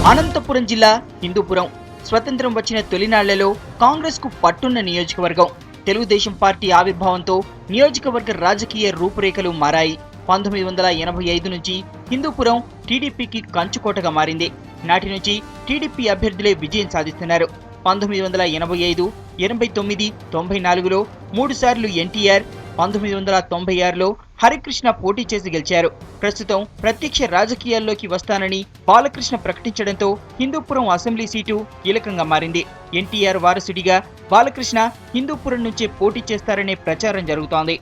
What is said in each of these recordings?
అనంతపురం జిల్లా హిందూపురం స్వతంత్రం వచ్చిన తొలినాళ్లలో కాంగ్రెస్ కు పట్టున్న నియోజకవర్గం. తెలుగుదేశం పార్టీ ఆవిర్భావంతో నియోజకవర్గ రాజకీయ రూపురేఖలు మారాయి. 1985 నుంచి హిందూపురం టీడీపీకి కంచుకోటగా మారింది. నాటి నుంచి టీడీపీ అభ్యర్థులే విజయం సాధిస్తున్నారు. 1985, 89, 94లో 3 సార్లు ఎన్టీఆర్, 1996లో హరికృష్ణ పోటీ చేసి గెలిచారు. ప్రస్తుతం ప్రత్యక్ష రాజకీయాల్లోకి వస్తానని బాలకృష్ణ ప్రకటించడంతో హిందూపురం అసెంబ్లీ సీటు కీలకంగా మారింది. ఎన్టీఆర్ వారసుడిగా బాలకృష్ణ హిందూపురం నుంచే పోటీ చేస్తారనే ప్రచారం జరుగుతోంది.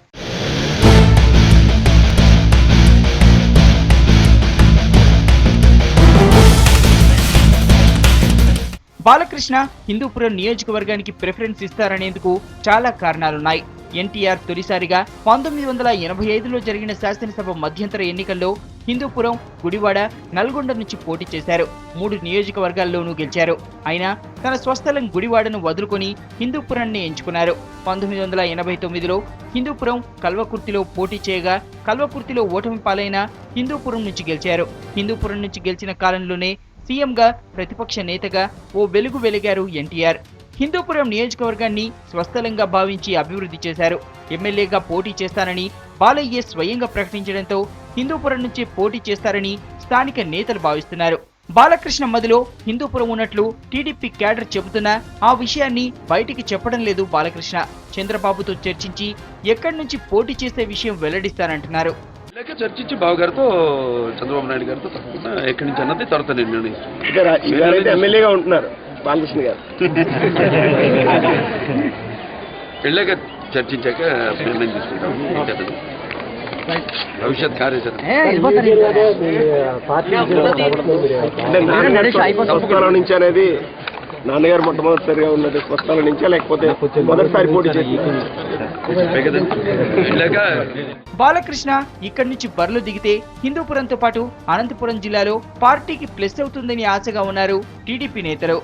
బాలకృష్ణ హిందూపురం నియోజకవర్గానికి ప్రిఫరెన్స్ ఇస్తారనేందుకు చాలా కారణాలున్నాయి. ఎన్టీఆర్ తొలిసారిగా 1985లో జరిగిన శాసనసభ మధ్యంతర ఎన్నికల్లో హిందూపురం, గుడివాడ, నల్గొండ నుంచి పోటీ చేశారు. 3 నియోజకవర్గాల్లోనూ గెలిచారు. అయినా తన స్వస్థలం గుడివాడను వదులుకొని హిందూపురాన్ని ఎంచుకున్నారు. 1989లో హిందూపురం, కల్వకుర్తిలో పోటీ చేయగా కల్వకుర్తిలో ఓటమి పాలైన హిందూపురం నుంచి గెలిచారు. హిందూపురం నుంచి గెలిచిన కాలంలోనే సీఎంగా, ప్రతిపక్ష నేతగా ఓ వెలుగు వెలిగారు ఎన్టీఆర్. హిందూపురం నియోజకవర్గాన్ని స్వస్థలంగా భావించి అభివృద్ధి చేశారు. ఎమ్మెల్యేగా పోటీ చేస్తానని బాలయ్య స్వయంగా ప్రకటించడంతో హిందూపురం నుంచి పోటీ చేస్తారని స్థానిక నేతలు భావిస్తున్నారు. బాలకృష్ణ మదిలో హిందూపురం ఉన్నట్లు టీడీపీ క్యాడర్ చెబుతున్నా ఆ విషయాన్ని బయటికి చెప్పడం లేదు బాలకృష్ణ. చంద్రబాబుతో చర్చించి ఎక్కడి నుంచి పోటీ చేసే విషయం వెల్లడిస్తానంటున్నారు. చర్చించి బాబు గారితో, చంద్రబాబు నాయుడు గారితో తప్పకుండా ఎక్కడి నుంచి అన్నది తర్వాత నిర్ణయం ఎమ్మెల్యేగా ఉంటున్నారు బాలకృష్ణ గారు. వెళ్ళాక చర్చించాక నిర్ణయం తీసుకుంటాం. భవిష్యత్ కార్యాచరణ నుంచి అనేది నాన్నగారు మొట్టమొదటిసారిగా ఉన్నది స్వస్థల నుంచే, లేకపోతే మొదటిసారి పోటీ చేసి బాలకృష్ణ ఇక్కడి నుంచి బరిలో దిగితే హిందూపురంతో పాటు అనంతపురం జిల్లాలో పార్టీకి ప్లస్ అవుతుందని ఆశగా ఉన్నారు టీడీపీ నేతలు.